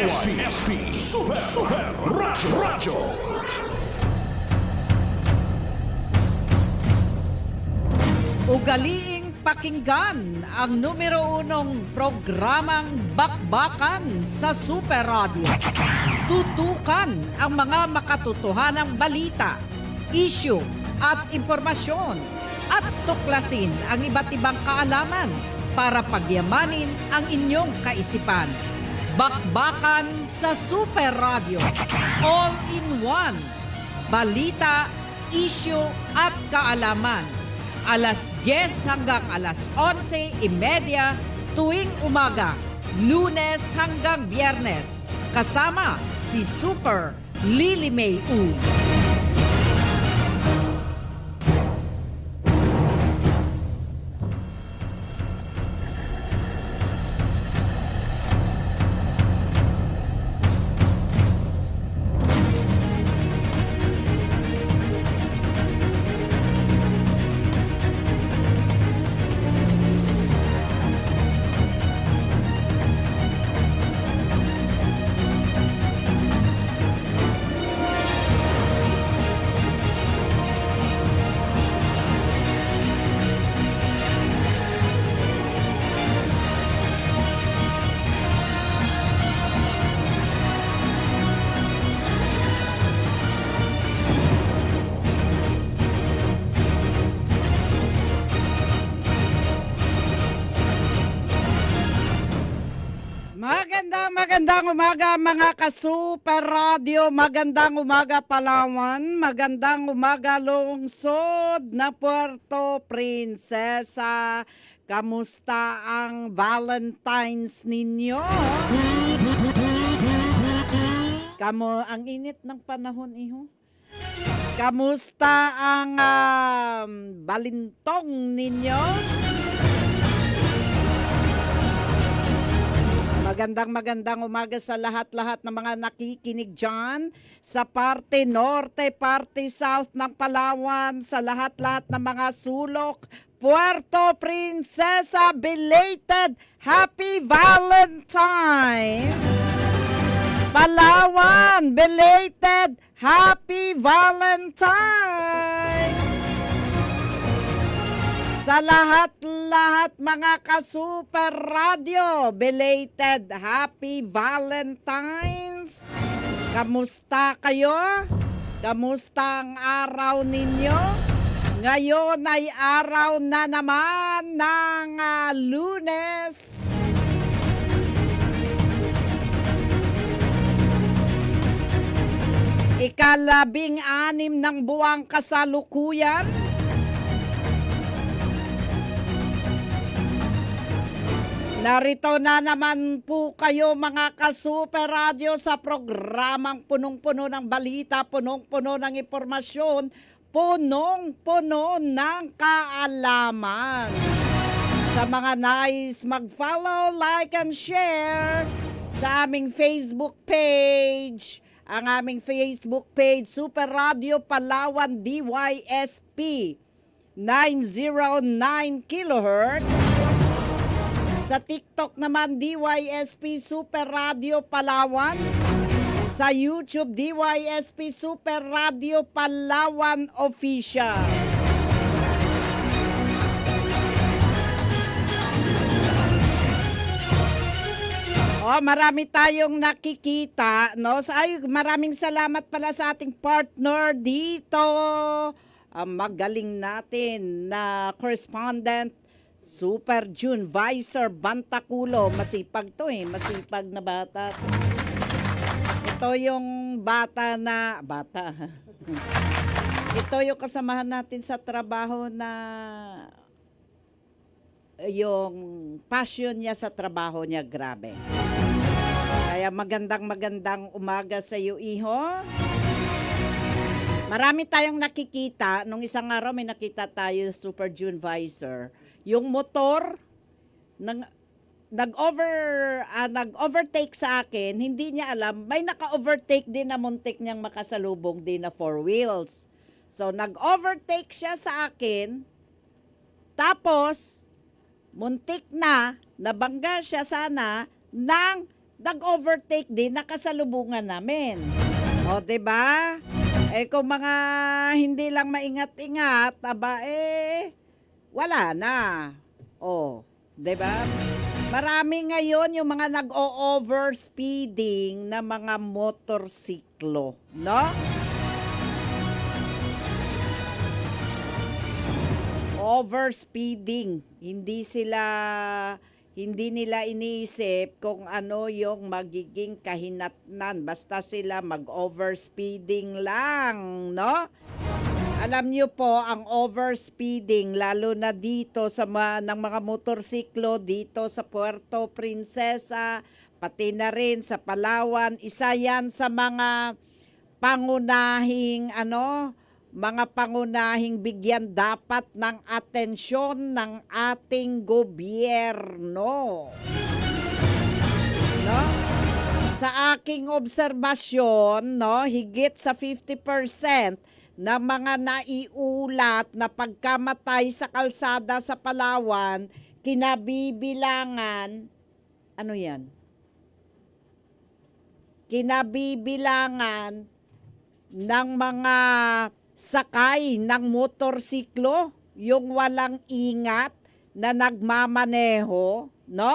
DYSP Super Radyo. Ugaliing pakinggan ang numero 1 programang Bakbakan sa Super Radio. Tutukan ang mga makatotohanang balita, issue at impormasyon at tuklasin ang iba't ibang kaalaman para pagyamanin ang inyong kaisipan. Bakbakan sa Super Radio. All in one. Balita, issue at kaalaman. Alas 10 hanggang alas 11:30 tuwing umaga, Lunes hanggang Biyernes. Kasama si Super Lily May U. Magandang umaga mga ka-Super Radio, magandang umaga Palawan, magandang umaga lungsod na Puerto Princesa. Kamusta ang Valentine's ninyo? Ang init ng panahon, iho. Kamusta ang balintong ninyo? Magandang umaga sa lahat-lahat ng mga nakikinig dyan sa parte norte, parte south ng Palawan, sa lahat-lahat ng mga sulok. Puerto Princesa, belated Happy Valentine! Palawan, belated Happy Valentine! Sa lahat-lahat mga ka-Super Radio, belated Happy Valentine's! Kamusta kayo? Kamusta ang araw ninyo? Ngayon ay araw na naman ng Lunes. Ika-16 ng buwang kasalukuyan. Narito na naman po kayo mga ka-Super Radio sa programang punong-puno ng balita, punong-puno ng impormasyon, punong-puno ng kaalaman. Sa mga nais mag-follow, like and share sa aming Facebook page. Ang aming Facebook page, Super Radio Palawan DYSP 909 kHz. Sa TikTok naman, DYSP Super Radio Palawan. Sa YouTube, DYSP Super Radio Palawan Official. Marami tayong nakikita, no? Maraming salamat pala sa ating partner dito. Magaling natin na correspondent Super June Visor Bantaculo. Masipag to masipag na bata. Ito yung bata. Ito yung kasamahan natin sa trabaho na yung passion niya sa trabaho niya, grabe. Kaya magandang umaga sa iyo, iho. Marami tayong nakikita. Nung isang araw may nakita tayo, Super June Visor. Yung motor nag-overtake sa akin, hindi niya alam, may naka-overtake din na muntik niyang makasalubong din na 4 wheels. So nag-overtake siya sa akin, tapos muntik na nabangga siya sana ng nag-overtake din, nakasalubungan namin. O, 'di ba? Kung mga hindi lang maingat-ingat, aba wala na. O, 'di ba? Marami ngayon yung mga nag-o-overspeeding na mga motorsiklo, no? Overspeeding. Hindi nila iniisip kung ano yung magiging kahinatnan. Basta sila mag-overspeeding lang, no? Alam niyo po, ang overspeeding, lalo na dito sa ng mga motorsiklo, dito sa Puerto Princesa, pati na rin sa Palawan, isa yan sa mga pangunahing mga pangunahing bigyan dapat ng atensyon ng ating gobyerno. No? Sa aking obserbasyon, no, higit sa 50% na mga naiulat na pagkamatay sa kalsada sa Palawan, kinabibilangan, ano yan? Kinabibilangan ng mga sakay ng motorsiklo, yung walang ingat na nagmamaneho, no?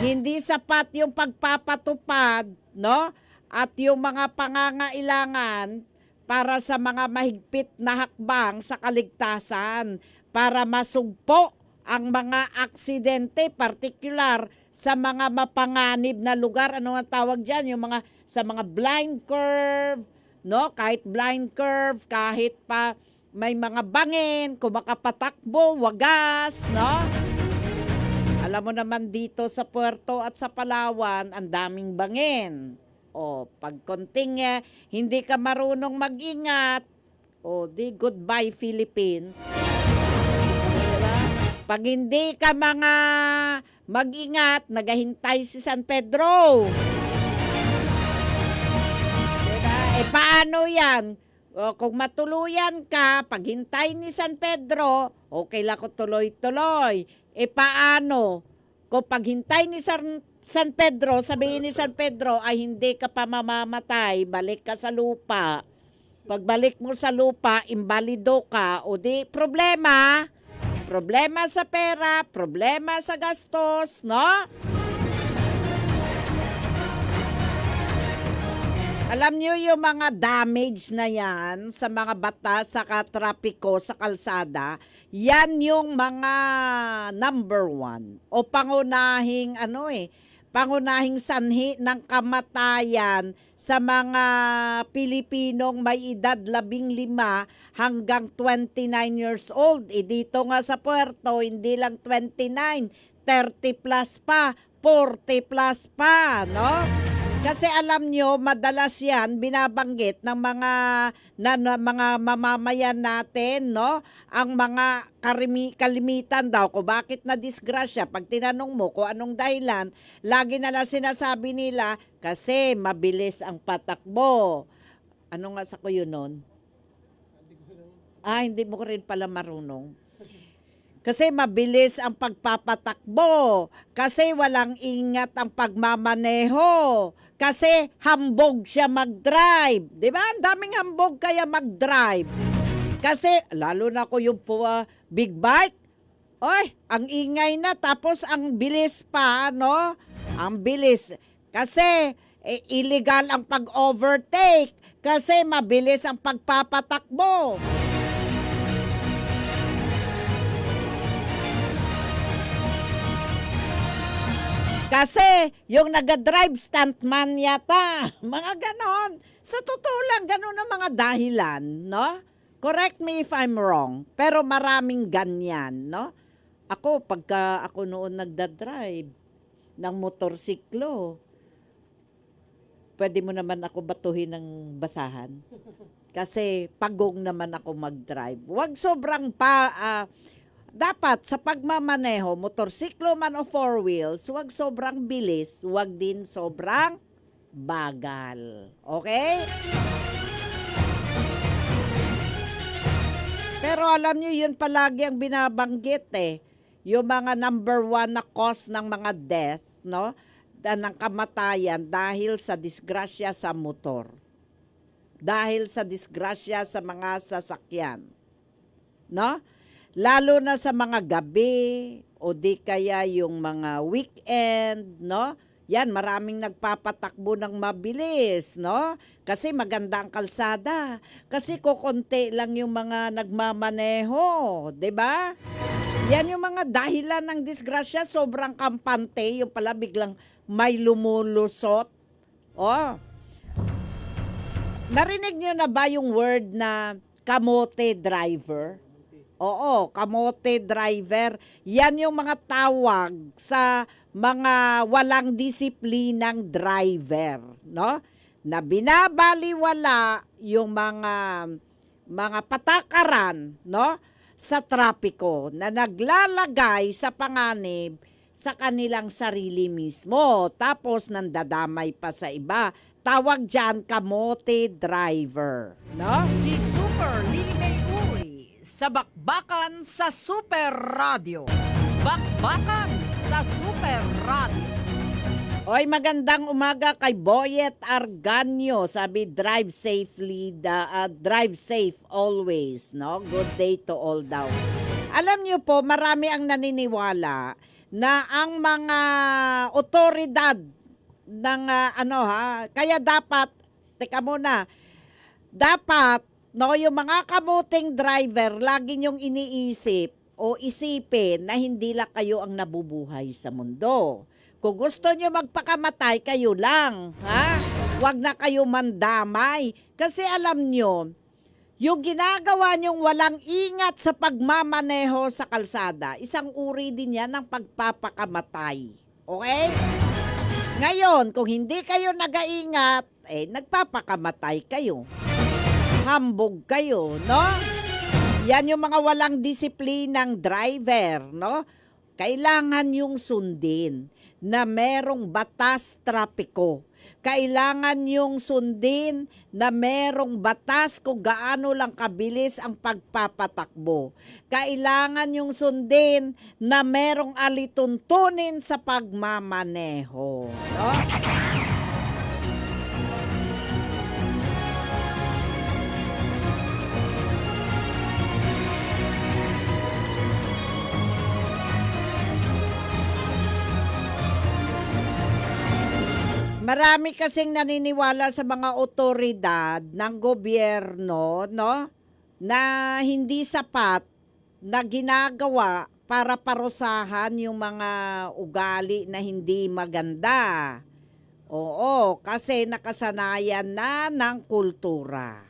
Hindi sapat yung pagpapatupad, no? At yung mga pangangailangan para sa mga mahigpit na hakbang sa kaligtasan para masugpo ang mga aksidente, partikular sa mga mapanganib na lugar. Ano ang tawag dyan? Yung mga sa mga blind curve, no? Kahit blind curve, kahit pa may mga bangin, kung makapatakbo, wagas, no? Alam mo naman dito sa Puerto at sa Palawan, ang daming bangin. O, pag konting hindi ka marunong mag-ingat, o, di goodbye Philippines. Diba? Pag hindi ka mga mag-ingat, naghahintay si San Pedro. Diba? Paano yan? O, kung matuluyan ka, paghintay ni San Pedro, okay lang ko tuloy-tuloy. Paano? Kung paghintay ni San Pedro, sabihin ni San Pedro, ay hindi ka pa mamamatay, balik ka sa lupa. Pagbalik mo sa lupa, imbalido ka, o di problema. Problema sa pera, problema sa gastos, no? Alam niyo yung mga damage na yan sa mga batas sa trapiko sa kalsada, yan yung mga number one o pangunahing pangunahing sanhi ng kamatayan sa mga Pilipinong may edad 15 hanggang 29 years old. Dito nga sa Puerto, hindi lang 29, 30 plus pa, 40 plus pa, no? Kasi alam nyo, madalas yan binabanggit ng mga mga mamamayan natin, no? Ang mga kalimitan daw kung bakit na disgrasya. Pag tinanong mo kung anong dahilan, lagi na lang sinasabi nila kasi mabilis ang patakbo. Ano nga sa kuyo nun? Hindi mo rin pala marunong. Kasi mabilis ang pagpapatakbo. Kasi walang ingat ang pagmamaneho. Kasi hambog siya mag-drive. Di ba? Ang daming hambog kaya mag-drive. Kasi, lalo na ko yung big bike. Oy, ang ingay na. Tapos ang bilis pa, no? Ang bilis. Kasi, illegal ang pag-overtake. Kasi mabilis ang pagpapatakbo. Kasi yung nag-drive stuntman yata. Mga ganon. Sa totoo lang, ganon ang mga dahilan, no? Correct me if I'm wrong. Pero maraming ganyan, no? Ako, pagka ako noon nagda-drive ng motorsiklo, pwede mo naman ako batuhin ng basahan. Kasi pagong naman ako mag-drive. Huwag sobrang dapat sa pagmamaneho, motorsiklo man o four wheels, huwag sobrang bilis, huwag din sobrang bagal. Okay? Pero alam nyo, yun palagi ang binabanggit yung mga number one na cause ng mga death, no? ng kamatayan dahil sa disgrasya sa motor. Dahil sa disgrasya sa mga sasakyan. No? Lalo na sa mga gabi o di kaya yung mga weekend, no? Yan, maraming nagpapatakbo ng mabilis, no? Kasi maganda ang kalsada. Kasi kukonti lang yung mga nagmamaneho, 'di ba? Yan yung mga dahilan ng disgrasya, sobrang kampante, yung pala biglang may lumulusot. Oh. Narinig niyo na ba yung word na kamote driver? Oo, kamote driver. Yan yung mga tawag sa mga walang disiplinang driver, no? Na binabaliwala yung mga patakaran, no? Sa trapiko na naglalagay sa panganib sa kanilang sarili mismo. Tapos nandadamay pa sa iba. Tawag dyan kamote driver, no? Si Super Lili May Uy sa Bakbakan sa Super Radio. Bakbakan sa Super Radio. Oy, magandang umaga kay Boyet Arganio. Sabi, drive safely, drive safe always, no? Good day to all daw. Alam niyo po, marami ang naniniwala na ang mga otoridad ng kaya dapat, teka muna, dapat, no, yung mga kamuting driver, lagi niyong iniisip o isipin na hindi lang kayo ang nabubuhay sa mundo. Kung gusto nyo magpakamatay, kayo lang. Ha? Huwag na kayo mandamay. Kasi alam nyo, yung ginagawa nyong walang ingat sa pagmamaneho sa kalsada, isang uri din yan ng pagpapakamatay. Okay? Ngayon, kung hindi kayo nag-aingat, nagpapakamatay kayo. Hambog kayo, no? Yan yung mga walang disiplinang driver, no? Kailangan yung sundin na merong batas trapiko. Kailangan yung sundin na merong batas kung gaano lang kabilis ang pagpapatakbo. Kailangan yung sundin na merong alituntunin sa pagmamaneho. No? Marami kasing naniniwala sa mga otoridad ng gobyerno, no, na hindi sapat na ginagawa para parusahan yung mga ugali na hindi maganda. Oo, kasi nakasanayan na ng kultura.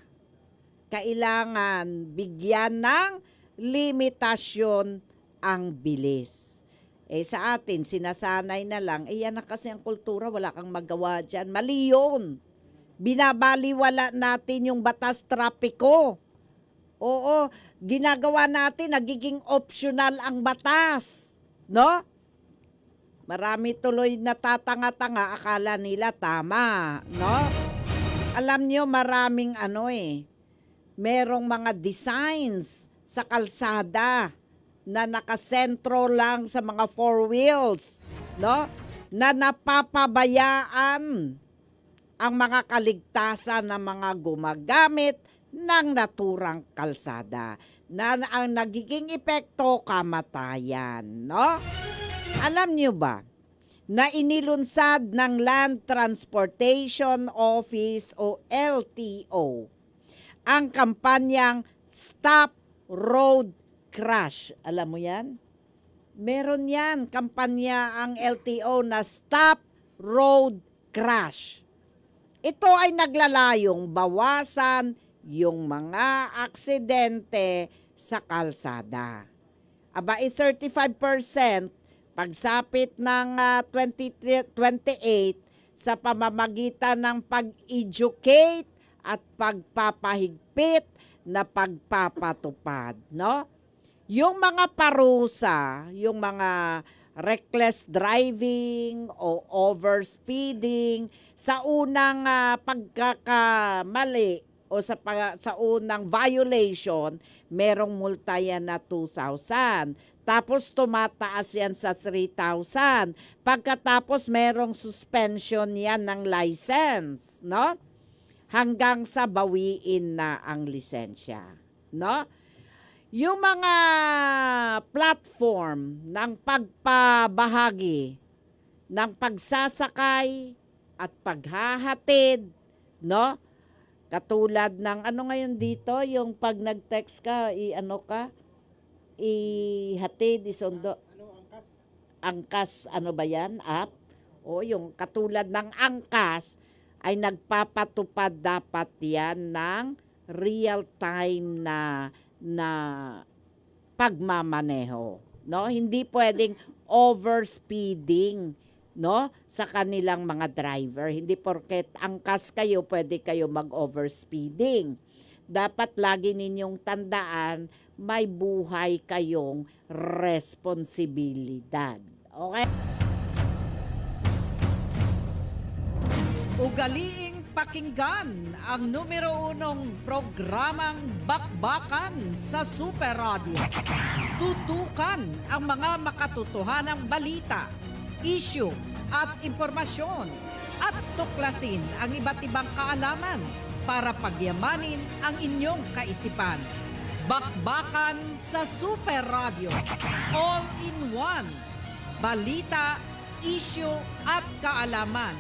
Kailangan bigyan ng limitasyon ang bilis. Sa atin, sinasanay na lang, yan na kasi ang kultura, wala kang magawa dyan. Mali yun. Binabaliwala natin yung batas trapiko. Oo, ginagawa natin, nagiging optional ang batas. No? Marami tuloy natatanga-tanga, akala nila tama. No? Alam nyo, maraming merong mga designs sa kalsada na nakasentro lang sa mga four wheels, no? Na napapabayaan ang mga kaligtasan ng mga gumagamit ng naturang kalsada. Na ang nagiging epekto, kamatayan, no? Alam niyo ba na inilunsad ng Land Transportation Office o LTO ang kampanyang Stop Road Crash. Alam mo yan? Meron yan, kampanya ang LTO na Stop Road Crash. Ito ay naglalayong bawasan yung mga aksidente sa kalsada. 35% pagsapit ng 2028 sa pamamagitan ng pag-educate at pagpapahigpit na pagpapatupad, no? Yung mga parusa, yung mga reckless driving o overspeeding sa unang pagkakamali o sa unang violation, merong multa yan na 2,000. Tapos tumataas yan sa 3,000. Pagkatapos merong suspension yan ng license, no? Hanggang sa bawiin na ang lisensya, no? Yung mga platform ng pagpabahagi ng pagsasakay at paghahatid, no? Katulad ng ano ngayon dito, yung pag nag-text ka, ihatid, isundo. Angkas, ano ba yan? App? O yung katulad ng angkas, ay nagpapatupad dapat yan ng real time na pagmamaneho, no? Hindi pwedeng overspeeding, no, sa kanilang mga driver. Hindi porket angkas kayo, pwede kayo mag-overspeeding. Dapat lagi ninyong tandaan, may buhay kayong responsibilidad. Okay? Ugaliing pakinggan ang numero 1 programang Bakbakan sa Super Radio. Tutukan ang mga makatotohanang balita, issue at impormasyon at tuklasin ang iba't ibang kaalaman para pagyamanin ang inyong kaisipan. Bakbakan sa Super Radio. All in one. Balita, issue at kaalaman.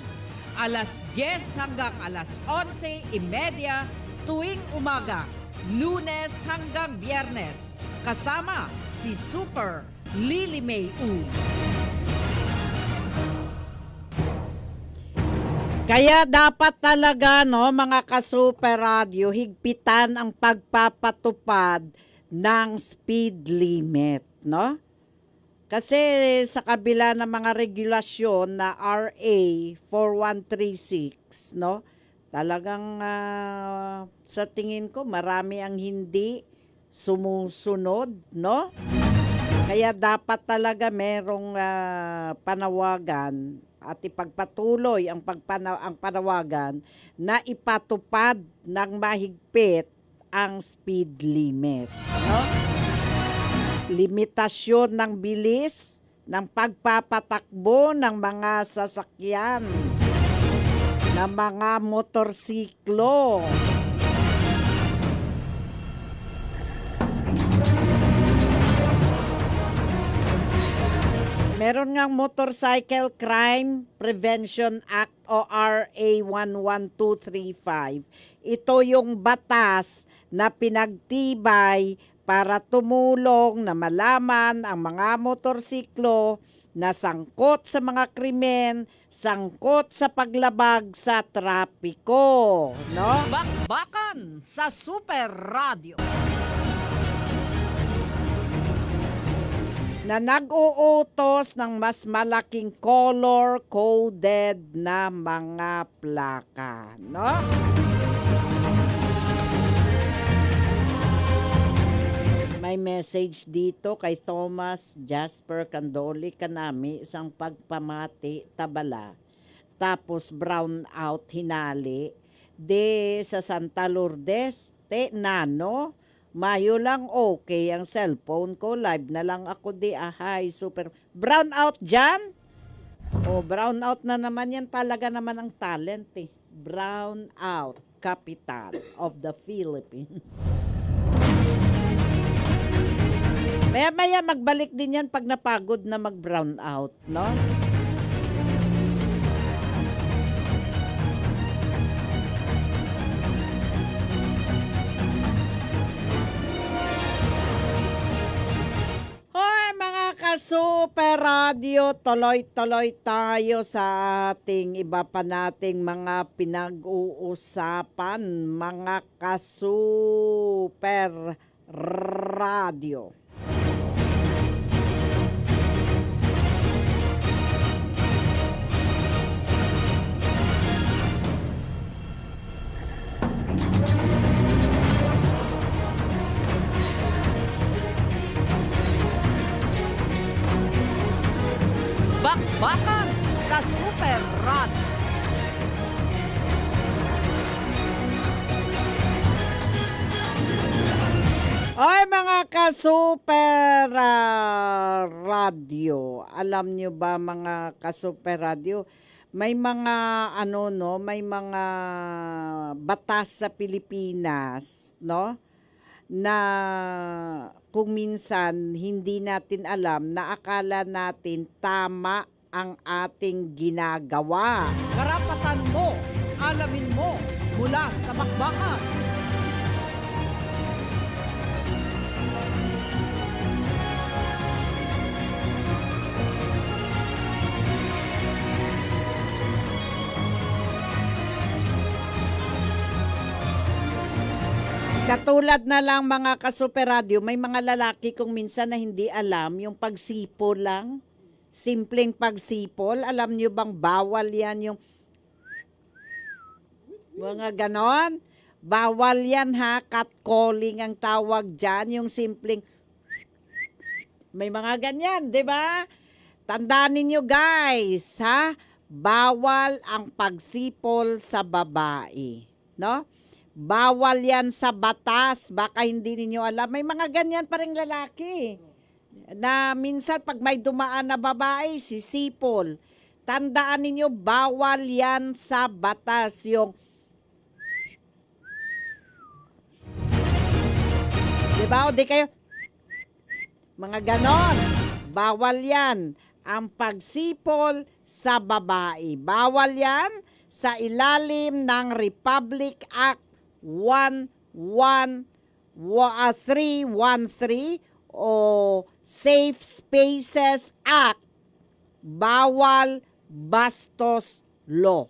Alas 10 hanggang alas 11:30 tuwing umaga, Lunes hanggang Biyernes. Kasama si Super Lily May U. Kaya dapat talaga, no, mga ka-Super Radio, higpitan ang pagpapatupad ng speed limit, no? Kasi sa kabila ng mga regulasyon na RA 4136, no, talagang sa tingin ko marami ang hindi sumusunod, no? Kaya dapat talaga merong panawagan at ipagpatuloy ang panawagan na ipatupad ng mahigpit ang speed limit, no? Limitasyon ng bilis ng pagpapatakbo ng mga sasakyan, ng mga motorsiklo. Meron ngang Motorcycle Crime Prevention Act o RA 11235. Ito yung batas na pinagtibay para tumulong na malaman ang mga motorsiklo na sangkot sa mga krimen, sangkot sa paglabag sa trapiko, no? Bakbakan sa Super Radio. Na nag-uutos ng mas malaking color-coded na mga plaka, no? May message dito kay Thomas Jasper Candoli kanami isang pagpamati tabala. Tapos brown out hinali. De sa Santa Lourdes, nano, Mayo lang okay ang cellphone ko. Live na lang ako di ahay. Super. Brown out dyan? O, brown out na naman yan. Talaga naman ang talent eh. Brown out. Capital of the Philippines. Maya-maya magbalik din yan pag napagod na mag-brown out, no? Hoy mga ka-Super Radio, tuloy-tuloy tayo sa ating iba pa nating mga pinag-uusapan, mga ka-Super Radio. Bakbakan sa Super Radio. Oy mga Super Radio. Alam nyo ba mga ka-super radio, may mga ano no, may mga batas sa Pilipinas, no? Na kung minsan hindi natin alam na akala natin tama ang ating ginagawa. Karapatan mo, alamin mo, mula sa bakbakan. Katulad na lang mga ka-super radio, may mga lalaki kung minsan na hindi alam yung pagsipol lang. Simpleng pagsipol. Alam nyo bang bawal yan yung mga ganon? Bawal yan ha. Catcalling ang tawag dyan. Yung simpleng may mga ganyan, di ba? Tandaan ninyo guys, ha? Bawal ang pagsipol sa babae. No? Bawal yan sa batas. Baka hindi ninyo alam. May mga ganyan pa rin lalaki. Na minsan pag may dumaan na babae, sisipol. Tandaan ninyo, bawal yan sa batas. Yung diba? O di kayo mga ganon. Bawal yan. Ang pagsipol sa babae. Bawal yan sa ilalim ng Republic Act 313 o Safe Spaces Act. Bawal bastos law.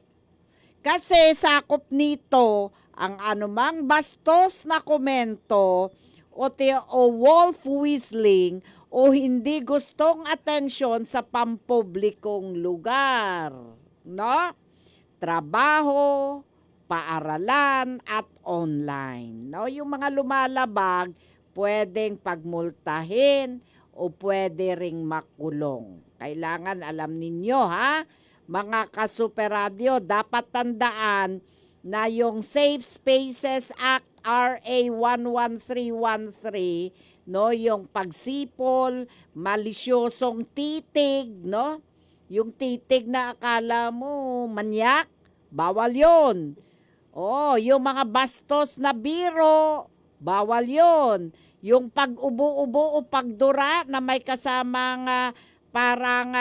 Kasi sakop nito ang anumang bastos na komento o wolf whistling o hindi gustong atensyon sa pampublikong lugar. No? Trabaho, paaralan at online. No, yung mga lumalabag pwedeng pagmultahin o pwede ring makulong. Kailangan alam ninyo ha, mga ka-super radio, dapat tandaan na yung Safe Spaces Act RA 11313, no, yung pagsipol, malisyosong titig, no? Yung titig na akala mo manyak, bawal 'yon. Oh, yung mga bastos na biro, bawal yon. Yung pag-ubo-ubo o pagdura na may kasamang parang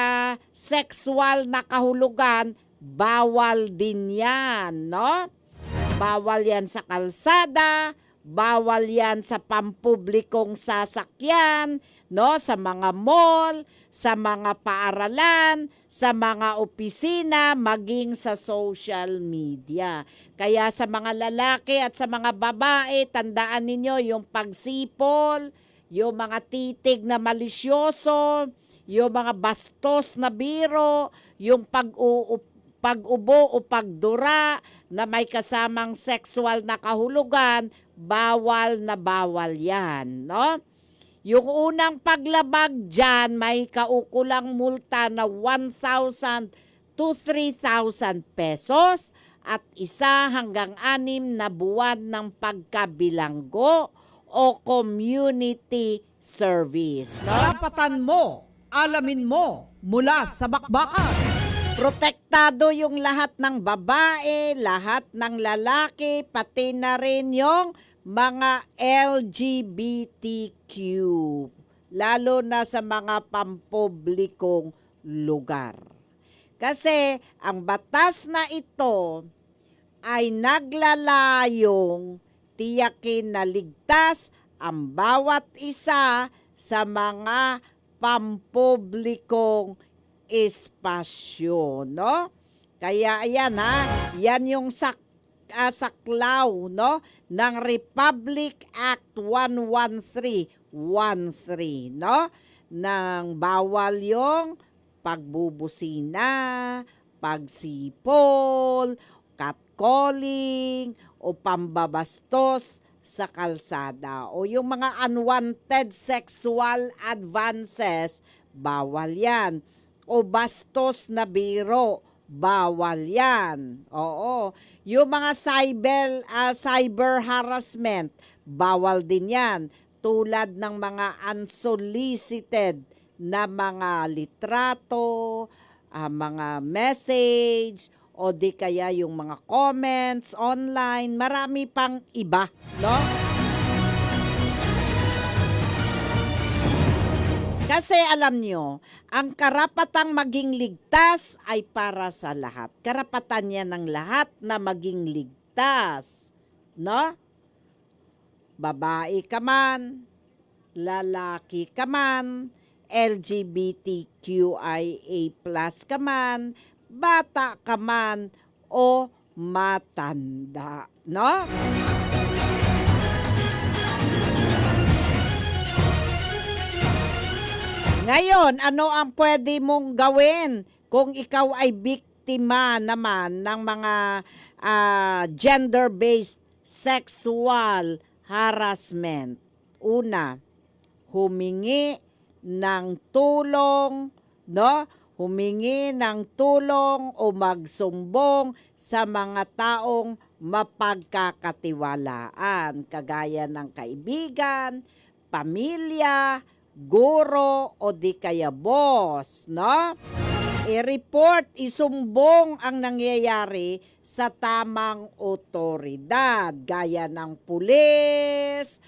sexual na kahulugan, bawal din yan, no? Bawal yan sa kalsada, bawal yan sa pampublikong sasakyan, no? Sa mga mall, sa mga paaralan, sa mga opisina, maging sa social media. Kaya sa mga lalaki at sa mga babae, tandaan ninyo yung pagsipol, yung mga titig na malisyoso, yung mga bastos na biro, yung pag-ubo o pagdura na may kasamang sexual na kahulugan, bawal na bawal yan, no? Yung unang paglabag dyan, may kaukulang multa na 1,000 to 3,000 pesos at 1 hanggang 6 na buwan ng pagkabilanggo o community service. No? Karapatan mo, alamin mo, mula sa bakbakan. Protektado yung lahat ng babae, lahat ng lalaki, pati na rin yung mga LGBTQ, lalo na sa mga pampublikong lugar. Kasi ang batas na ito ay naglalayong tiyakin na ligtas ang bawat isa sa mga pampublikong espasyo, no? Kaya ayan ha, yan yung saklaw, no, ng Republic Act 11313, no? Nang bawal yung pagbubusina, pagsipol, catcalling, o pambabastos sa kalsada. O yung mga unwanted sexual advances, bawal yan. O bastos na biro, bawal yan. Oo. Yung mga cyber harassment, bawal din yan. tulad ng mga unsolicited na mga litrato, mga message, o di kaya yung mga comments online, marami pang iba, no? Kasi alam nyo, ang karapatang maging ligtas ay para sa lahat. Karapatan niya ng lahat na maging ligtas, no? Babae ka man, lalaki ka man, LGBTQIA+ ka man, bata ka man, o matanda, no? Ngayon, ano ang pwede mong gawin kung ikaw ay biktima naman ng mga gender-based sexual harassment? Una, humingi ng tulong, no? Humingi ng tulong o magsumbong sa mga taong mapagkakatiwalaan, kagaya ng kaibigan, pamilya, guro, o di kaya boss, no? I-report, isumbong ang nangyayari sa tamang otoridad, gaya ng pulis,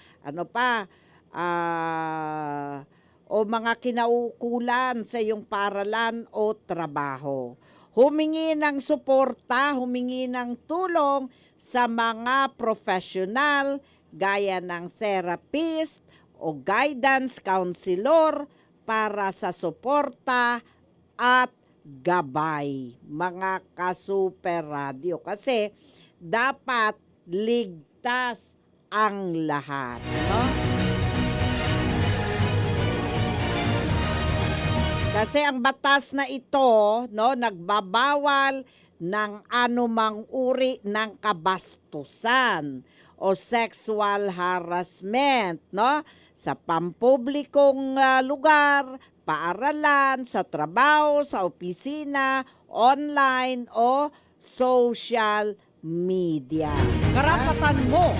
o mga kinaukulan sa iyong paralan o trabaho. Humingi ng suporta, humingi ng tulong sa mga profesional gaya ng therapist o guidance counselor para sa suporta at gabay, mga ka-Super Radio. Kasi dapat ligtas ang lahat, no? Kasi ang batas na ito, no, nagbabawal ng anumang uri ng kabastusan o sexual harassment, no, sa pampublikong lugar, paaralan, sa trabaho, sa opisina, online o social media. Karapatan mo.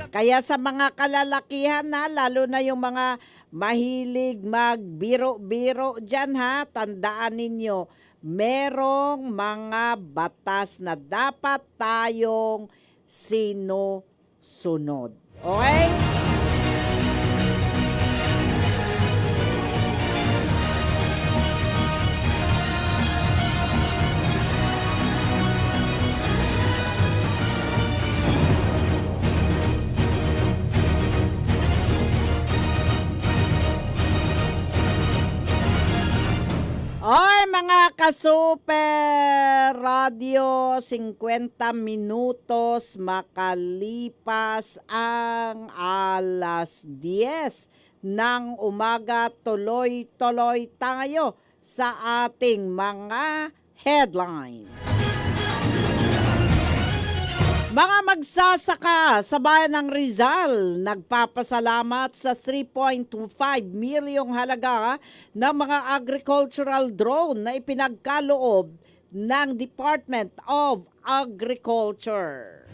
Kaya sa mga kalalakihan na, lalo na yung mga mahilig magbiro-biro dyan ha, tandaan ninyo, merong mga batas na dapat tayong sinusunod. Okay? Oy, mga ka-Super Radio, 50 minutos makalipas ang alas 10 ng umaga. Tuloy-tuloy tayo sa ating mga headlines. Mga magsasaka sa bayan ng Rizal nagpapasalamat sa 3.25 milyong halaga ng mga agricultural drone na ipinagkaloob ng Department of Agriculture.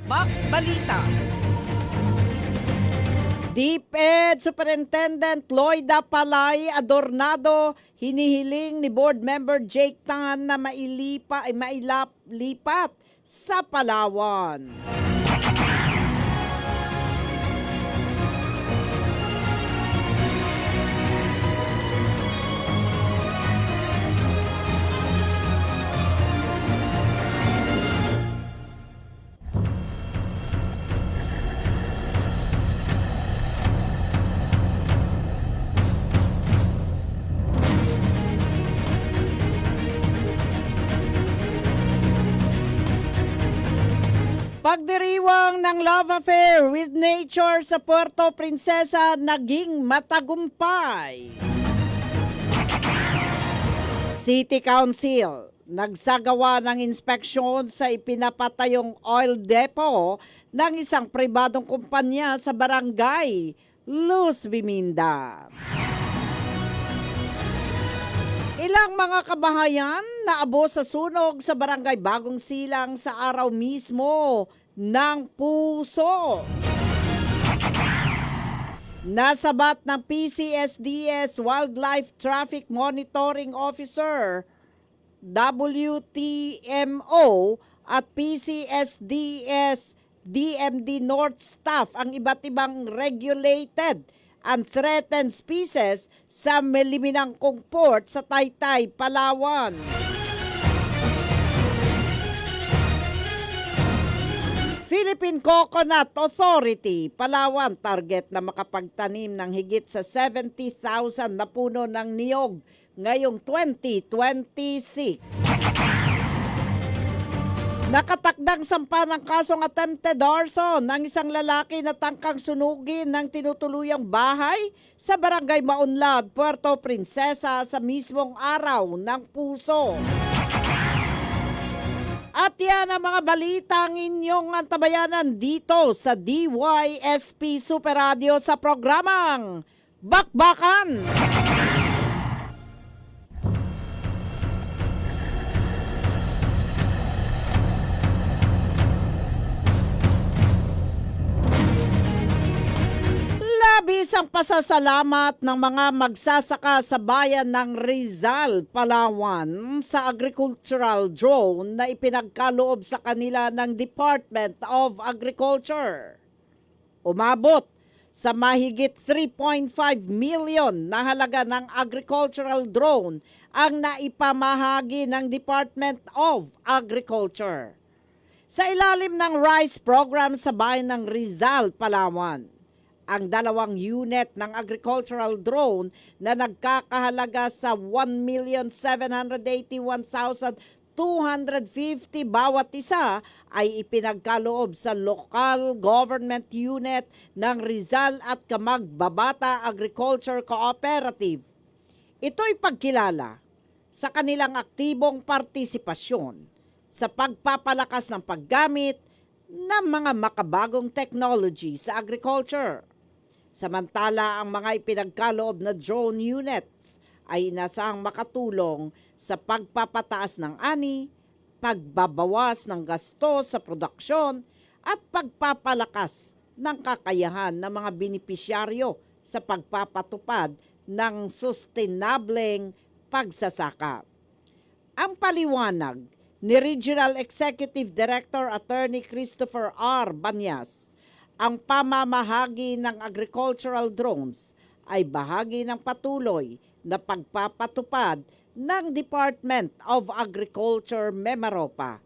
Balita. DepEd Superintendent Loida Palay Adornado hinihiling ni Board Member Jake Tan na mailipat sa Palawan. Pagdiriwang ng love affair with nature sa Puerto Princesa naging matagumpay. City Council nagsagawa ng inspeksyon sa ipinapatayong oil depot ng isang pribadong kumpanya sa barangay Luz Biminda. Ilang mga kabahayan naabo sa sunog sa barangay Bagong Silang sa araw mismo ng Puso. Nasabat ng PCSDS Wildlife Traffic Monitoring Officer, WTMO at PCSDS DMD North staff ang iba't ibang regulated and threatened species sa Meliminangkong Port sa Taytay, Palawan. Philippine Coconut Authority, Palawan, target na makapagtanim ng higit sa 70,000 na puno ng niyog ngayong 2026. Nakatakdang sampa ng kasong attempted arson ng isang lalaki na tangkang sunugin ng tinutuluyang bahay sa Barangay Maunlad, Puerto Princesa sa mismong araw ng puso. At yan ang mga balitang inyong antabayanan dito sa DYSP Super Radio sa programang Bakbakan. Labis ang pasasalamat ng mga magsasaka sa bayan ng Rizal, Palawan sa agricultural drone na ipinagkaloob sa kanila ng Department of Agriculture. Umabot sa mahigit 3.5 million na halaga ng agricultural drone ang naipamahagi ng Department of Agriculture sa ilalim ng rice program sa bayan ng Rizal, Palawan. Ang dalawang unit ng agricultural drone na nagkakahalaga sa 1,781,250 bawat isa ay ipinagkaloob sa local government unit ng Rizal at Kamagbabata Agriculture Cooperative. Ito'y pagkilala sa kanilang aktibong partisipasyon sa pagpapalakas ng paggamit ng mga makabagong technology sa agriculture. Samantala, ang mga ipinagkaloob na drone units ay inasahang makatulong sa pagpapataas ng ani, pagbabawas ng gasto sa produksyon, at pagpapalakas ng kakayahan ng mga benepisyaryo sa pagpapatupad ng sustainableng pagsasaka. Ang paliwanag ni Regional Executive Director Attorney Christopher R. Banyas, ang pamamahagi ng agricultural drones ay bahagi ng patuloy na pagpapatupad ng Department of Agriculture Memaropa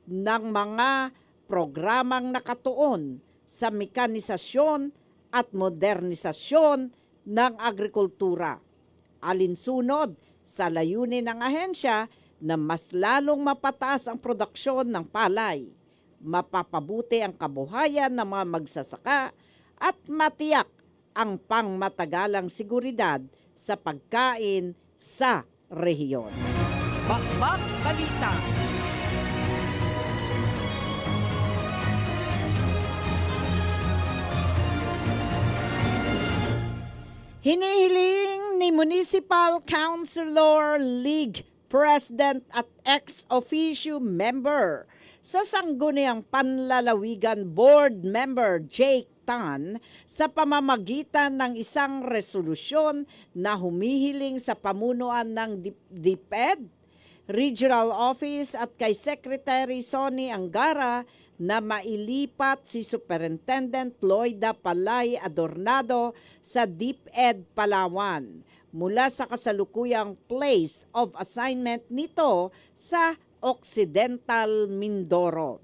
ng mga programang nakatuon sa mekanisasyon at modernisasyon ng agrikultura, alinsunod sa layunin ng ahensya na mas lalong mapataas ang produksyon ng palay, mapapabuti ang kabuhayan ng mga magsasaka at matiyak ang pangmatagalang seguridad sa pagkain sa rehiyon. Bakbak Balita. Hinihiling ni Municipal Councilor League President at ex-officio member sa Sangguniang Panlalawigan Board Member Jake Tan sa pamamagitan ng isang resolusyon na humihiling sa pamunuan ng DepEd, Regional Office at kay Secretary Sonny Angara na mailipat si Superintendent Loida Palay Adornado sa DepEd Palawan mula sa kasalukuyang place of assignment nito sa Occidental Mindoro.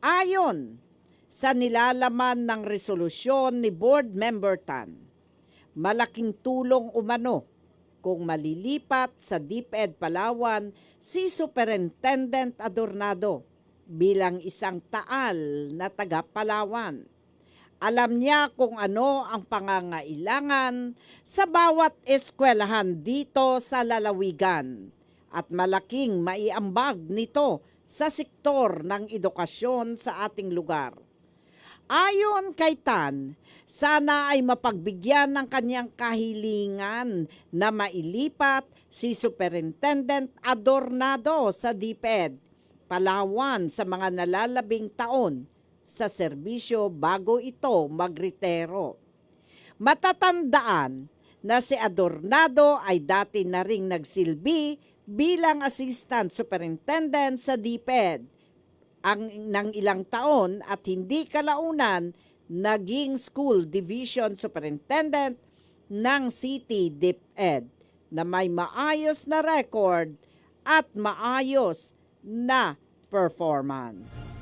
Ayon sa nilalaman ng resolusyon ni Board Member Tan, malaking tulong umano kung malilipat sa DepEd Palawan si Superintendent Adornado bilang isang taal na taga Palawan. Alam niya kung ano ang pangangailangan sa bawat eskwelahan dito sa lalawigan at malaking maiambag nito sa sektor ng edukasyon sa ating lugar. Ayon kay Tan, sana ay mapagbigyan ng kanyang kahilingan na mailipat si Superintendent Adornado sa DepEd Palawan sa mga nalalabing taon sa serbisyo bago ito magretiro. Matatandaan na si Adornado ay dati na ring nagsilbi bilang Assistant Superintendent sa DepEd ng ilang taon at hindi kalaunan naging School Division Superintendent ng City DepEd na may maayos na record at maayos na performance.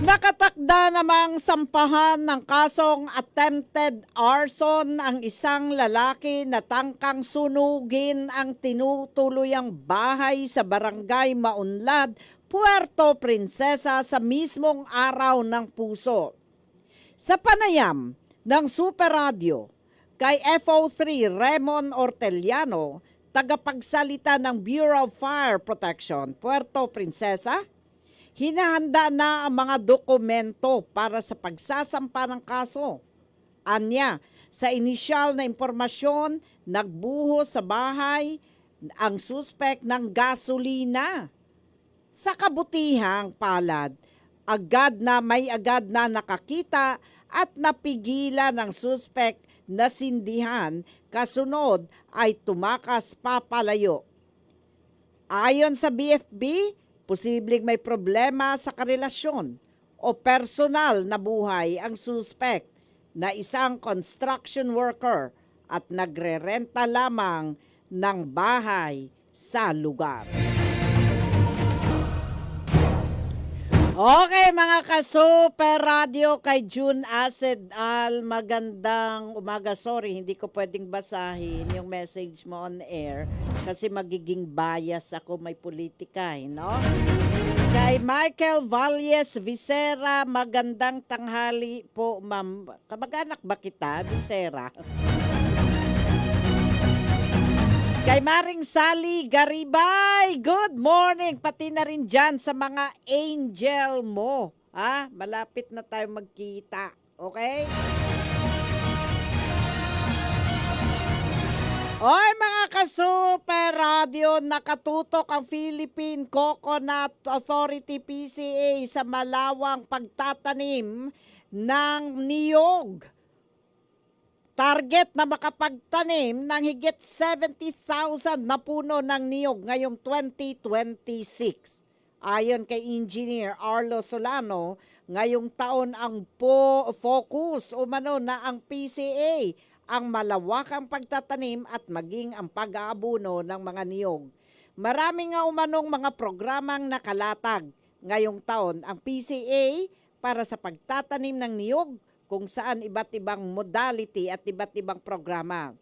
Nakatakda namang sampahan ng kasong attempted arson ang isang lalaki na tangkang sunugin ang tinutuluyang bahay sa barangay Maunlad, Puerto Princesa sa mismong araw ng puso. Sa panayam ng Super Radio kay FO3 Raymond Orteliano, tagapagsalita ng Bureau of Fire Protection, Puerto Princesa, hinahanda na ang mga dokumento para sa pagsasampa ng kaso. Anya, sa inisyal na impormasyon, nagbuhos sa bahay ang suspek ng gasolina. Sa kabutihang palad, agad na nakakita at napigilan ng suspek na sindihan, kasunod ay tumakas papalayo. Ayon sa BFB, posibleng may problema sa karelasyon o personal na buhay ang suspect na isang construction worker at nagrerenta lamang ng bahay sa lugar. Okay mga ka-Super Radio, kay June Acid Al, magandang umaga. Sorry, hindi ko pwedeng basahin yung message mo on air kasi magiging bias ako, may politika, no? Kay Michael Valles Visera, magandang tanghali po, ma'am. Kamag-anak ba kita, Visera? Kay Maring Sally Garibay, good morning. Pati na rin dyan sa mga angel mo. Ha? Malapit na tayo magkita. Okay? Oy mga ka-Super Radio, nakatutok ang Philippine Coconut Authority PCA sa malawang pagtatanim ng niyog. Target na makapagtanim ng higit 70,000 na puno ng niyog ngayong 2026. Ayon kay Engineer Arlo Solano, ngayong taon ang focus umano na ang PCA, ang malawakang pagtatanim at maging ang pag-aabuno ng mga niyog. Marami nga umanong mga programang nakalatag ngayong taon ang PCA para sa pagtatanim ng niyog, kung saan iba't ibang modality at iba't ibang programa.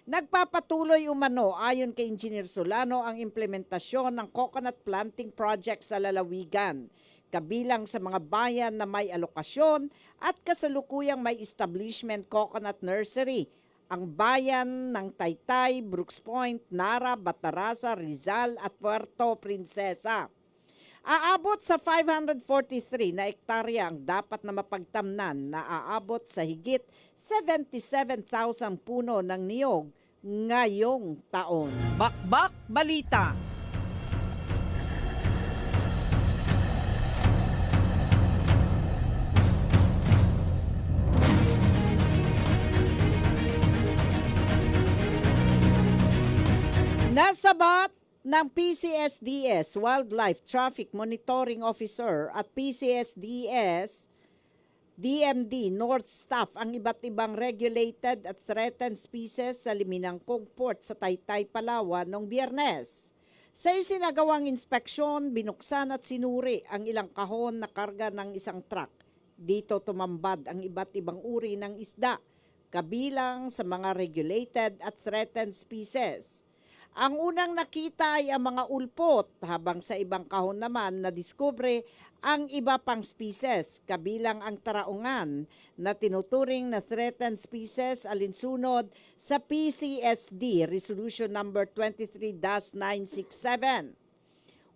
Nagpapatuloy umano ayon kay Engineer Solano ang implementasyon ng coconut planting project sa lalawigan, kabilang sa mga bayan na may alokasyon at kasalukuyang may establishment coconut nursery, ang bayan ng Taytay, Brooks Point, Nara, Batarasa, Rizal at Puerto Princesa. Aabot sa 543 na ektarya ang dapat na mapagtamnan na aabot sa higit 77,000 puno ng niyog ngayong taon. Bakbak Balita. Nasabat ng PCSDS Wildlife Traffic Monitoring Officer at PCSDS DMD North Staff ang iba't ibang regulated at threatened species sa Liminangkong Port sa Taytay, Palawan noong Biyernes. Sa isinagawang inspeksyon, binuksan at sinuri ang ilang kahon na karga ng isang truck. Dito tumambad ang iba't ibang uri ng isda, kabilang sa mga regulated at threatened species. Ang unang nakita ay ang mga ulpot, habang sa ibang kahon naman nadiskubre ang iba pang species, kabilang ang taraungan na tinuturing na threatened species alinsunod sa PCSD Resolution Number 23-967.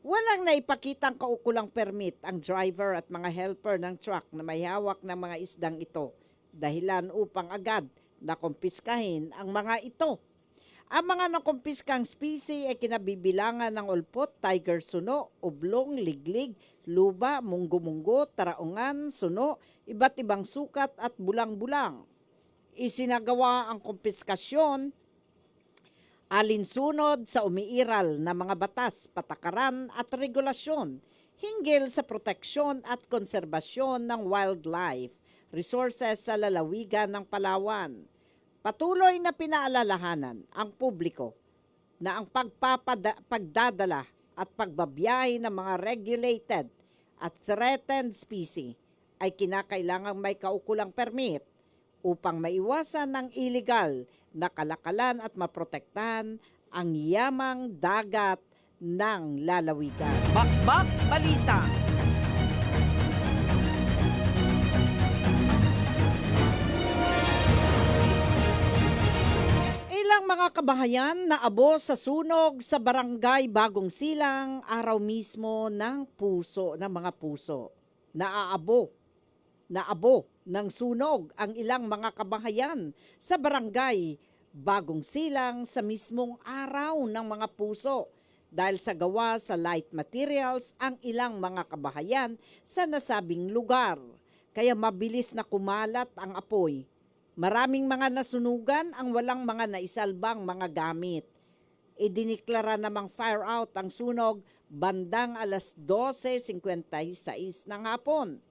Walang naipakitang kaukulang permit ang driver at mga helper ng truck na may hawak ng mga isdang ito, dahilan upang agad na kumpiskahin ang mga ito. Ang mga nakumpiskang specie ay kinabibilangan ng ulpot, tiger suno, ublong, liglig, luba, munggo-munggo, taraungan, suno, iba't ibang sukat at bulang-bulang. Isinagawa ang kumpiskasyon alinsunod sa umiiral na mga batas, patakaran at regulasyon hinggil sa proteksyon at konserbasyon ng wildlife resources sa lalawigan ng Palawan. Patuloy na pinaalalahanan ang publiko na ang pagdadala at pagbabiyahe ng mga regulated at threatened species ay kinakailangang may kaukulang permit upang maiwasan ng illegal na kalakalan at maprotektahan ang yamang dagat ng lalawigan. Bakbak Balita. Ilang mga kabahayan na abo sa sunog sa barangay Bagong Silang araw mismo ng mga puso. Naabo ng sunog ang ilang mga kabahayan sa barangay Bagong Silang sa mismong araw ng mga puso dahil sa gawa sa light materials ang ilang mga kabahayan sa nasabing lugar. Kaya mabilis na kumalat ang apoy. Maraming mga nasunugan ang walang mga naisalbang mga gamit. Idiniklara namang fire out ang sunog bandang alas 12:56 ng hapon.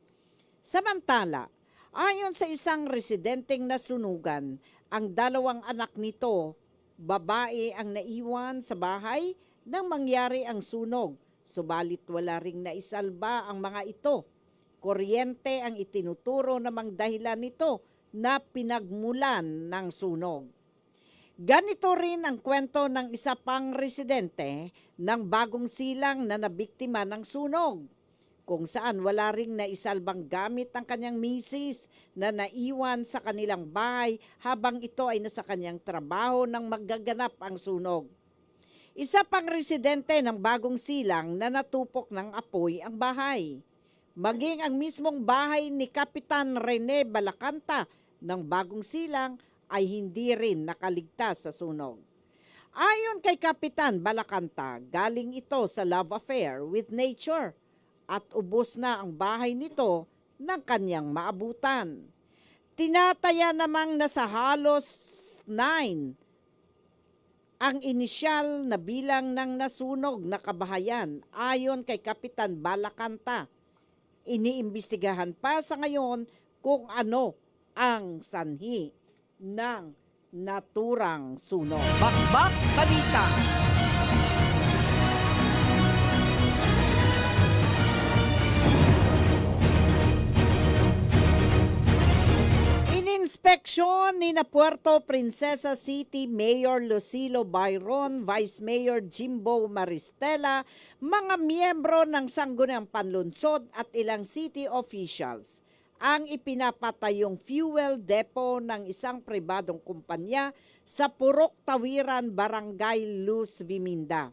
Samantala, ayon sa isang residenteng nasunugan, ang dalawang anak nito, babae ang naiwan sa bahay nang mangyari ang sunog. Subalit wala ring naisalba ang mga ito. Kuryente ang itinuturo namang dahilan nito na pinagmulan ng sunog. Ganito rin ang kwento ng isa pang residente ng Bagong Silang na nabiktima ng sunog, kung saan wala ring naisalbang gamit ang kanyang misis na naiwan sa kanilang bahay habang ito ay nasa kanyang trabaho nang magaganap ang sunog. Isa pang residente ng Bagong Silang na natupok ng apoy ang bahay. Maging ang mismong bahay ni Kapitan Rene Balacanta ng Bagong Silang ay hindi rin nakaligtas sa sunog. Ayon kay Kapitan Balacanta, galing ito sa love affair with nature at ubos na ang bahay nito ng kanyang maabutan. Tinataya namang nasa halos 9 ang inisyal na bilang ng nasunog na kabahayan ayon kay Kapitan Balacanta. Iniimbestigahan pa sa ngayon kung ano ang sanhi ng naturang sunog. Bakbak Balita. Ininspeksyon ni na Puerto Princesa City Mayor Lucilo Byron, Vice Mayor Jimbo Maristela, mga miyembro ng Sangguniang Panlunsod at ilang city officials ang ipinapatayong fuel depot ng isang pribadong kumpanya sa Purok Tawiran, Barangay Luz Biminda.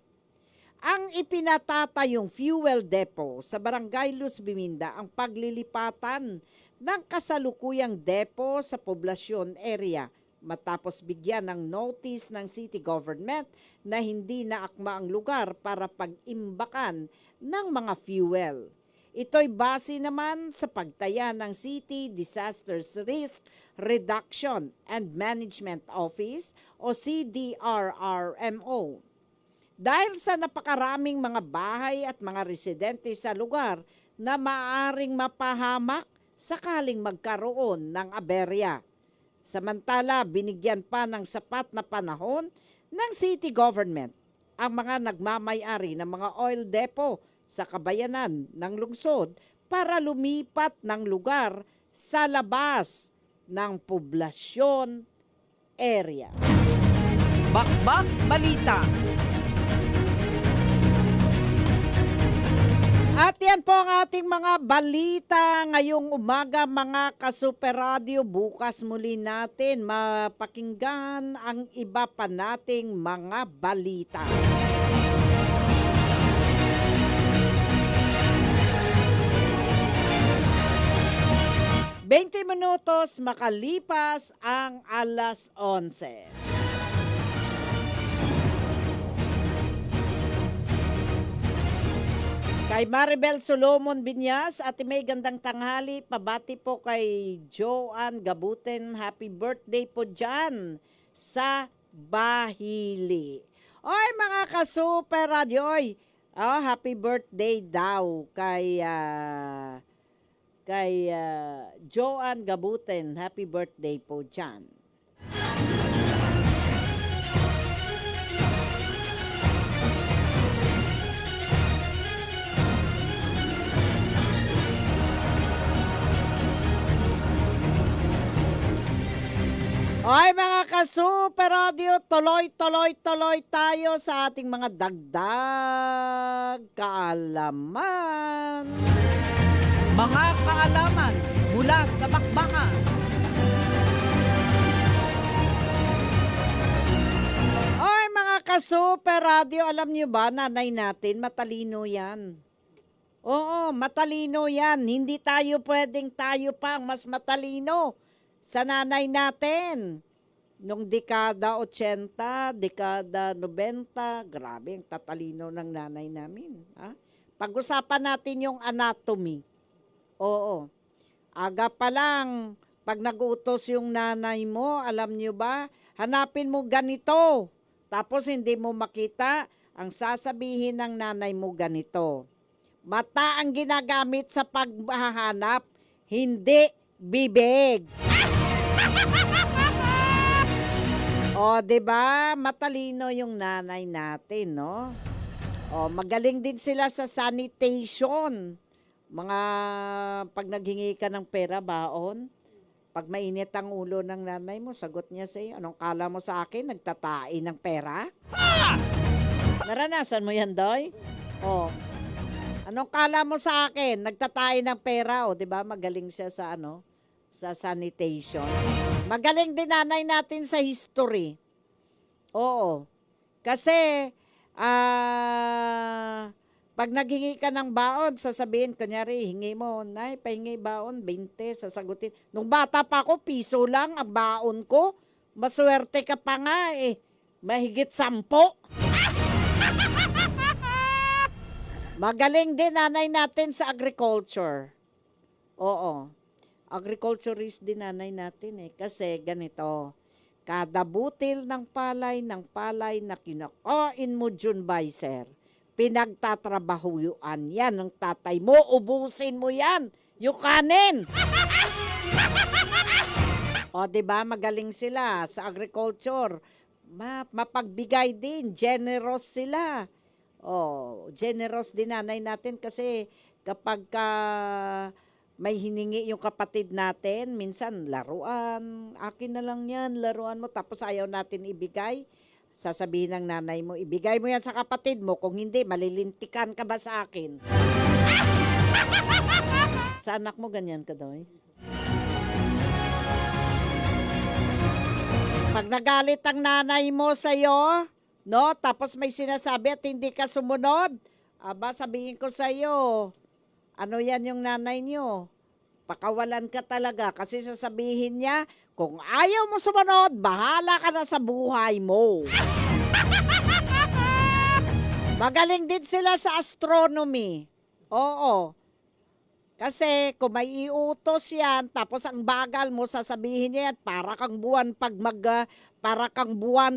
Ang ipinatatayong fuel depot sa Barangay Luz Biminda ang paglilipatan ng kasalukuyang depo sa poblasyon area matapos bigyan ng notice ng city government na hindi naakma ang lugar para pag-imbakan ng mga fuel. Ito'y base naman sa pagtaya ng City Disasters Risk Reduction and Management Office o CDRRMO. Dahil sa napakaraming mga bahay at mga residente sa lugar na maaaring mapahamak sakaling magkaroon ng aberya. Samantala, binigyan pa ng sapat na panahon ng city government ang mga nagmamay-ari ng mga oil depot sa kabayanan ng lungsod para lumipat ng lugar sa labas ng poblasyon area. Bakbak Balita. At yan po ang ating mga balita ngayong umaga, mga ka-Super Radio. Bukas muli natin mapakinggan ang iba pa nating mga balita. 20 minutos makalipas ang alas 11. Kay Maribel Solomon Binyas, Ate May, gandang tanghali. Pabati po kay Joanne Gabuten. Happy birthday po dyan sa Bahili. Oy, mga ka-super radio, oy. Happy birthday daw kay Joanne Gabuten. Happy birthday po dyan. Ay, mga ka-super radio, tuloy tayo sa ating mga dagdag kaalaman. Mga kaalaman mula sa bakbakan. Ay, mga ka-super radio, alam nyo ba, nanay natin, matalino yan. Oo, matalino yan. Hindi tayo pwedeng tayo pang mas matalino sa nanay natin. Nung dekada 80, dekada 90, grabe ang tatalino ng nanay namin. Ha? Pag-usapan natin yung anatomy. Oo. Aga pa lang, pag nag-utos yung nanay mo, alam nyo ba, hanapin mo ganito. Tapos hindi mo makita, ang sasabihin ng nanay mo ganito. Mata ang ginagamit sa paghahanap, hindi bibig. O, 'di ba? Matalino yung nanay natin, no? O, magaling din sila sa sanitation. Mga pag naghingi ka ng pera, baon, pag mainit ang ulo ng nanay mo, sagot niya sa iyo, anong kala mo sa akin? Nagtatain ng pera? Naranasan mo yan, Doy? O, anong kala mo sa akin? Nagtatain ng pera, o, 'di ba? Magaling siya sa sa sanitation. Magaling din nanay natin sa history. Oo. Kasi, pag naghingi ka ng baon, sasabihin, kunyari, hingi mo, nay, pahingi baon, 20, sasagutin. Nung bata pa ako, piso lang ang baon ko. Maswerte ka pa nga eh. Mahigit 10. Magaling din nanay natin sa agriculture. Oo. Agriculturist din nanay natin eh. Kasi ganito, kada butil ng palay na kinakain mo, Junbaiser, pinagtatrabahuan yan ng tatay mo, ubusin mo yan, yung kanin. O, diba, magaling sila sa agriculture. Mapagbigay din, generous sila. O, generous din nanay natin kasi kapag may hiningi yung kapatid natin, minsan laruan, akin na lang yan, laruan mo, tapos ayaw natin ibigay, sasabihin ng nanay mo, ibigay mo yan sa kapatid mo, kung hindi, malilintikan ka ba sa akin? Sa anak mo, ganyan ka daw eh. Pag nagalit ang nanay mo sa'yo, no, tapos may sinasabi at hindi ka sumunod, aba, sabihin ko sa'yo, ano yan yung nanay niyo? Pakawalan ka talaga kasi sasabihin niya, kung ayaw mo sumunod, bahala ka na sa buhay mo. Magaling din sila sa astronomy. Oo. Kasi kung may iutos yan, tapos ang bagal mo, sasabihin niya yan, para kang buwan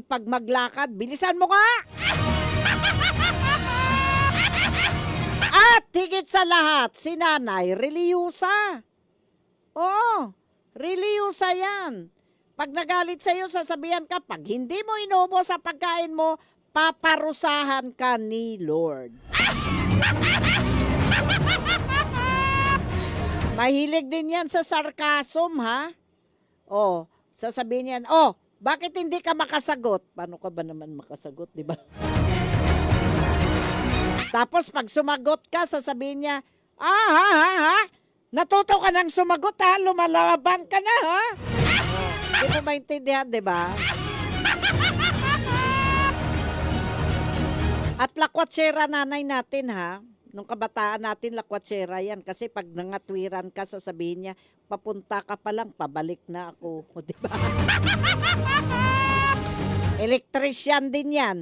pag maglakad, bilisan mo nga! At higit sa lahat, si nanay, reliyusa. Oo, reliyusa yan. Pag nagalit sa'yo, sasabihan ka, pag hindi mo inubo sa pagkain mo, paparusahan ka ni Lord. Mahilig din yan sa sarcasm, ha? O, sasabihin yan, bakit hindi ka makasagot? Paano ka ba naman makasagot, di ba? Tapos pag sumagot ka, sasabihin niya, natuto ka nang sumagot ha, lumalaban ka na ha. Hindi mo maintindihan, di ba? At lakwatsera nanay natin ha, Nung kabataan natin, lakwatsera yan. Kasi pag nangatwiran ka, sasabihin niya, papunta ka pa lang, pabalik na ako. O, diba? Electrician din yan.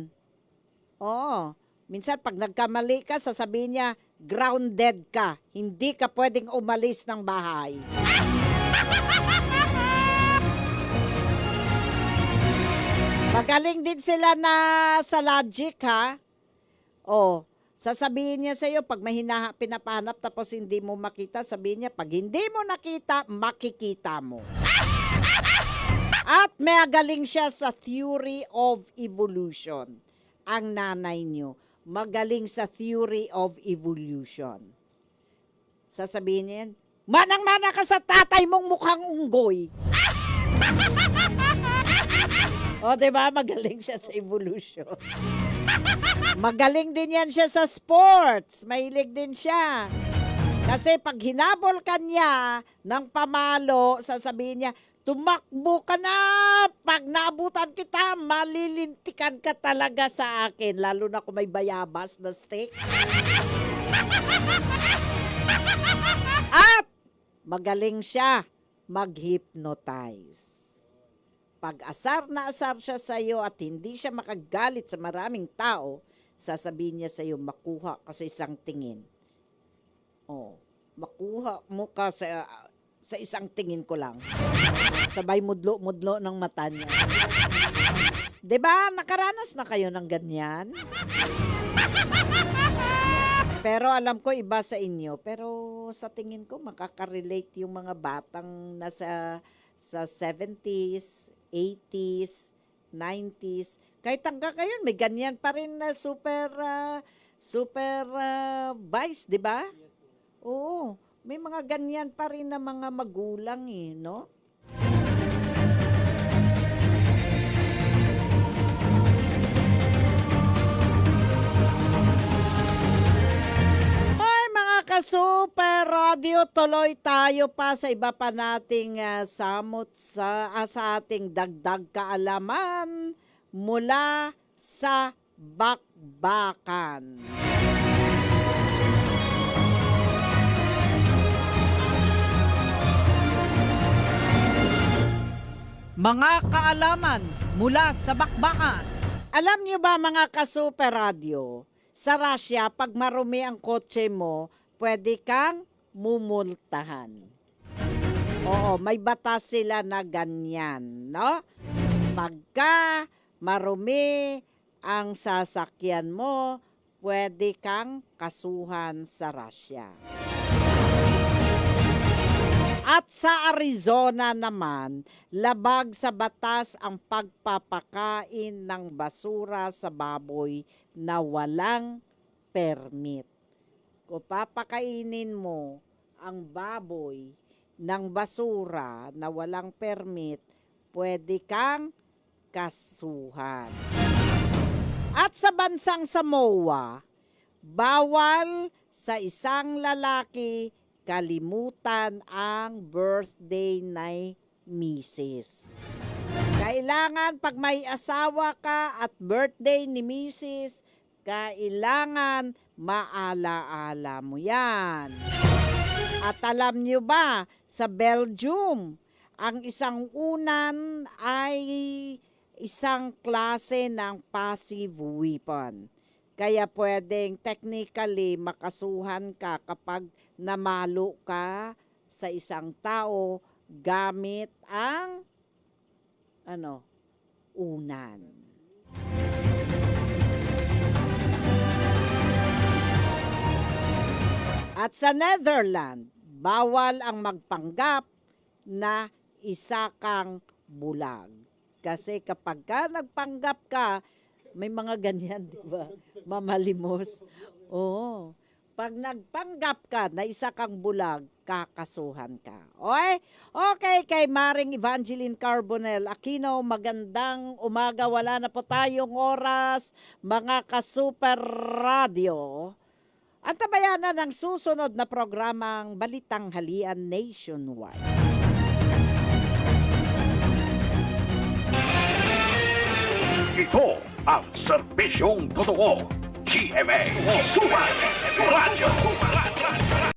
Oo. Minsan, pag nagkamali ka, sasabihin niya, grounded ka. Hindi ka pwedeng umalis ng bahay. Magaling din sila na sa logic, ha? Oh, sasabihin niya sa'yo, pag may pinapahanap tapos hindi mo makita, sabihin niya, pag hindi mo nakita, makikita mo. At magaling siya sa theory of evolution. Ang nanay niyo, magaling sa theory of evolution. Sasabihin niya yan, manang-mana ka sa tatay mong mukhang unggoy. O, diba? Magaling siya sa evolution. Magaling din yan siya sa sports. Mahilig din siya. Kasi pag hinabol ka niya ng pamalo, sasabihin niya, tumakbo ka na. Pag naabutan kita, malilintikan ka talaga sa akin. Lalo na kung may bayabas na stick. At magaling siya mag-hypnotize. Pag asar na asar siya sa iyo at hindi siya makagalit sa maraming tao, sasabihin niya sa iyo, makuha ka sa isang tingin. Oh, makuha mo ka sa isang tingin ko lang. Sabay mudlo-mudlo ng mata niya. 'Di ba? Nakaranas na kayo ng ganyan? Pero alam ko iba sa inyo. Pero sa tingin ko makaka-relate yung mga batang nasa sa 70s, 80s, 90s. Kahit hanggang ngayon, may ganyan pa rin na super vice, di ba? Oo, may mga ganyan pa rin na mga magulang no? Super Radio, tuloy tayo pa sa iba pa nating samot sa ating dagdag kaalaman mula sa bakbakan. Mga kaalaman mula sa bakbakan. Alam niyo ba mga ka-Super Radio, sa Russia, pag marumi ang kotse mo, pwede kang mumultahan. Oo, may batas sila na ganyan, no? Pagka marumi ang sasakyan mo, pwede kang kasuhan sa Russia. At sa Arizona naman, labag sa batas ang pagpapakain ng basura sa baboy na walang permit. Kung papakainin mo ang baboy ng basura na walang permit, pwede kang kasuhan. At sa bansang Samoa, bawal sa isang lalaki kalimutan ang birthday na misis. Kailangan pag may asawa ka at birthday ni misis, kailangan maala-ala mo yan. At alam nyo ba, sa Belgium, ang isang unan ay isang klase ng passive weapon. Kaya pwedeng technically makasuhan ka kapag namalo ka sa isang tao gamit ang unan. At sa Netherlands, bawal ang magpanggap na isa kang bulag. Kasi kapag ka nagpanggap ka, may mga ganyan, di ba? Mamalimos. Oo. Pag nagpanggap ka na isa kang bulag, kakasuhan ka. Okay, kay Maring Evangeline Carbonell Aquino, magandang umaga. Wala na po tayong oras, mga ka-Super Radio. Antabayanan ng susunod na programang Balitang Halian Nationwide. Ito ang serbisyong totoo, GMA Super Radio.